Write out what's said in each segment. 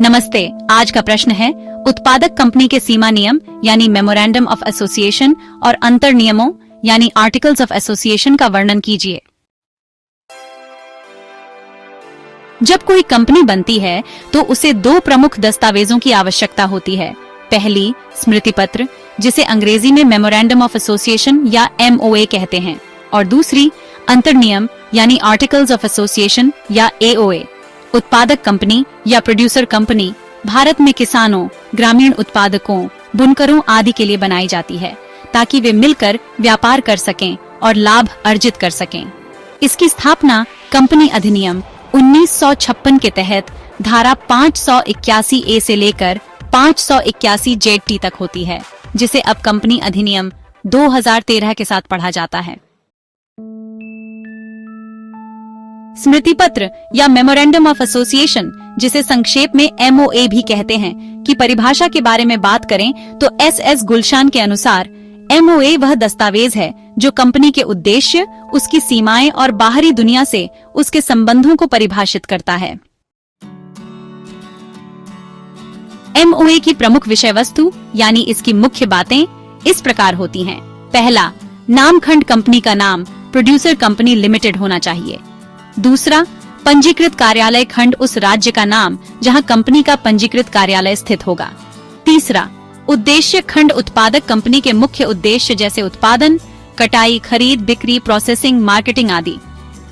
नमस्ते। आज का प्रश्न है, उत्पादक कंपनी के सीमा नियम यानी मेमोरेंडम ऑफ एसोसिएशन और अंतर नियमों यानी आर्टिकल्स ऑफ एसोसिएशन का वर्णन कीजिए। जब कोई कंपनी बनती है तो उसे दो प्रमुख दस्तावेजों की आवश्यकता होती है। पहली स्मृति पत्र, जिसे अंग्रेजी में मेमोरेंडम ऑफ एसोसिएशन या MOA कहते हैं, और दूसरी अंतर नियम यानी आर्टिकल्स ऑफ एसोसिएशन या AOA। उत्पादक कंपनी या प्रोड्यूसर कंपनी भारत में किसानों, ग्रामीण उत्पादकों, बुनकरों आदि के लिए बनाई जाती है ताकि वे मिलकर व्यापार कर सकें और लाभ अर्जित कर सकें। इसकी स्थापना कंपनी अधिनियम 1956 के तहत धारा 581A से लेकर 581 JT तक होती है, जिसे अब कंपनी अधिनियम 2013 के साथ पढ़ा जाता है। स्मृति पत्र या मेमोरेंडम ऑफ एसोसिएशन, जिसे संक्षेप में MOA भी कहते हैं, की परिभाषा के बारे में बात करें तो SS गुलशान के अनुसार MOA वह दस्तावेज है जो कंपनी के उद्देश्य, उसकी सीमाएं और बाहरी दुनिया से उसके संबंधों को परिभाषित करता है। MOA की प्रमुख विषय वस्तु यानी इसकी मुख्य बातें इस प्रकार होती हैं। पहला, नामखंड कंपनी का नाम प्रोड्यूसर कंपनी लिमिटेड होना चाहिए। दूसरा, पंजीकृत कार्यालय खंड उस राज्य का नाम जहां कंपनी का पंजीकृत कार्यालय स्थित होगा। तीसरा, उद्देश्य खंड उत्पादक कंपनी के मुख्य उद्देश्य जैसे उत्पादन, कटाई, खरीद, बिक्री, प्रोसेसिंग, मार्केटिंग आदि।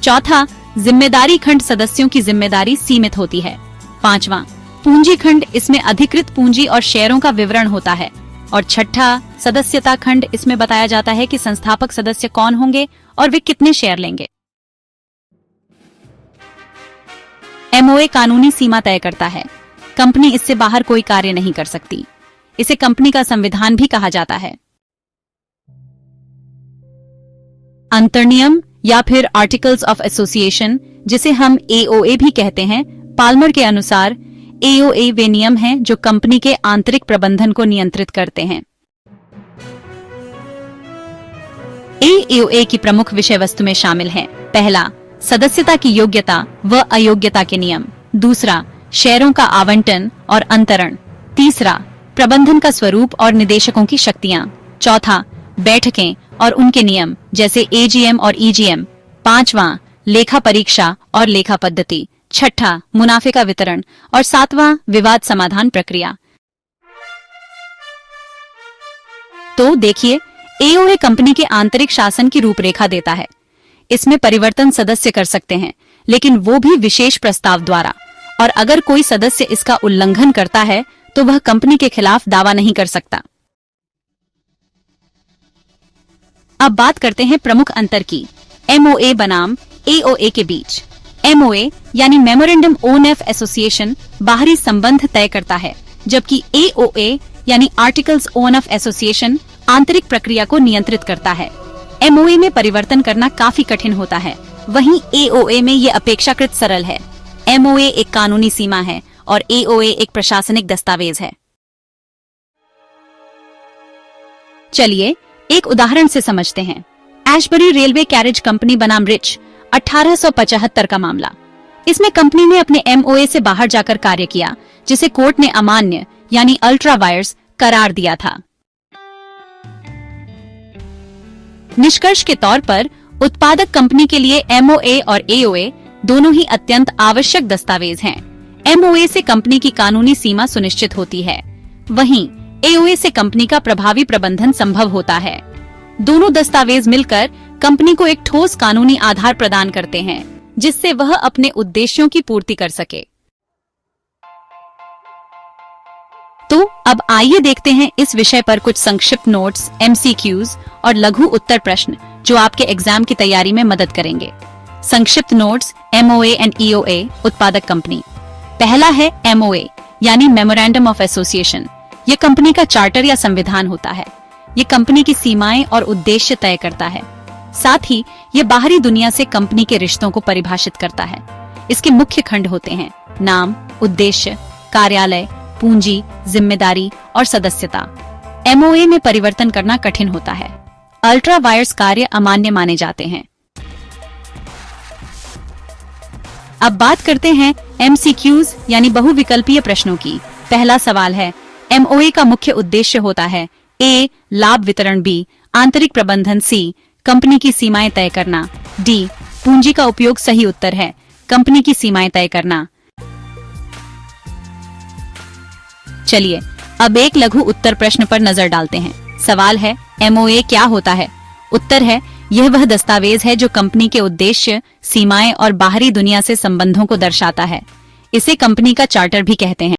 चौथा, जिम्मेदारी खंड सदस्यों की जिम्मेदारी सीमित होती है। पांचवा, पूंजी खंड, इसमें अधिकृत पूंजी और शेयरों का विवरण होता है। और छठा, सदस्यता खंड, इसमें बताया जाता है कि संस्थापक सदस्य कौन होंगे और वे कितने शेयर लेंगे। MOA कानूनी सीमा तय करता है। कंपनी इससे बाहर कोई कार्य नहीं कर सकती। इसे कंपनी का संविधान भी कहा जाता है। अंतर्नियम या फिर आर्टिकल्स ऑफ एसोसिएशन, जिसे हम AOA भी कहते हैं, पाल्मर के अनुसार AOA वे नियम हैं जो कंपनी के आंतरिक प्रबंधन को नियंत्रित करते हैं। AOA की प्रमुख विषय वस्तु में शामिल हैं: पहला, सदस्यता की योग्यता व अयोग्यता के नियम। दूसरा, शेयरों का आवंटन और अंतरण। तीसरा, प्रबंधन का स्वरूप और निदेशकों की शक्तियां। चौथा, बैठकें और उनके नियम जैसे AGM और EGM। पांचवा, लेखा परीक्षा और लेखा पद्धति। छठा, मुनाफे का वितरण। और सातवां, विवाद समाधान प्रक्रिया। तो देखिए, AOA कंपनी के आंतरिक शासन की रूपरेखा देता है। इसमें परिवर्तन सदस्य कर सकते हैं, लेकिन वो भी विशेष प्रस्ताव द्वारा, और अगर कोई सदस्य इसका उल्लंघन करता है तो वह कंपनी के खिलाफ दावा नहीं कर सकता। अब बात करते हैं प्रमुख अंतर की MOA बनाम AOA के बीच। MOA यानी मेमोरेंडम ऑफ एसोसिएशन बाहरी संबंध तय करता है, जबकि AOA यानी आर्टिकल्स ऑफ एसोसिएशन आंतरिक प्रक्रिया को नियंत्रित करता है। MOA में परिवर्तन करना काफी कठिन होता है, वहीं AOA में ये अपेक्षाकृत सरल है। MOA एक कानूनी सीमा है और AOA एक प्रशासनिक दस्तावेज है। चलिए एक उदाहरण से समझते हैं। एशबरी रेलवे कैरेज कंपनी बनाम रिच 1875 का मामला। इसमें कंपनी ने अपने MOA से बाहर जाकर कार्य किया, जिसे कोर्ट ने अमान्य यानी अल्ट्रा वायर्स करार दिया था। निष्कर्ष के तौर पर उत्पादक कंपनी के लिए MOA और AOA दोनों ही अत्यंत आवश्यक दस्तावेज हैं। MOA से कंपनी की कानूनी सीमा सुनिश्चित होती है, वहीं AOA से कंपनी का प्रभावी प्रबंधन संभव होता है। दोनों दस्तावेज मिलकर कंपनी को एक ठोस कानूनी आधार प्रदान करते हैं, जिससे वह अपने उद्देश्यों की पूर्ति कर सके। तो अब आइए देखते हैं इस विषय पर कुछ संक्षिप्त नोट्स, MCQs और लघु उत्तर प्रश्न जो आपके एग्जाम की तैयारी में मदद करेंगे। संक्षिप्त नोट्स MOA एंड EOA उत्पादक कंपनी। पहला है MOA यानी मेमोरेंडम ऑफ एसोसिएशन। ये कंपनी का चार्टर या संविधान होता है। ये कंपनी की सीमाएं और उद्देश्य तय करता है। साथ ही ये बाहरी दुनिया से कंपनी के रिश्तों को परिभाषित करता है। इसके मुख्य खंड होते हैं: नाम, उद्देश्य, कार्यालय, पूंजी, जिम्मेदारी और सदस्यता। MOA में परिवर्तन करना कठिन होता है। अल्ट्रा वायर्स कार्य अमान्य माने जाते हैं। अब बात करते हैं MCQs यानी बहुविकल्पीय प्रश्नों की। पहला सवाल है, MOA का मुख्य उद्देश्य होता है A. लाभ वितरण, B. आंतरिक प्रबंधन, C. कंपनी की सीमाएं तय करना, D. पूंजी का उपयोग। सही उत्तर है कंपनी की सीमाएं तय करना। चलिए अब एक लघु उत्तर प्रश्न पर नजर डालते हैं। सवाल है, MOA क्या होता है? उत्तर है, यह वह दस्तावेज है जो कंपनी के उद्देश्य, सीमाएं और बाहरी दुनिया से संबंधों को दर्शाता है। इसे कंपनी का चार्टर भी कहते हैं।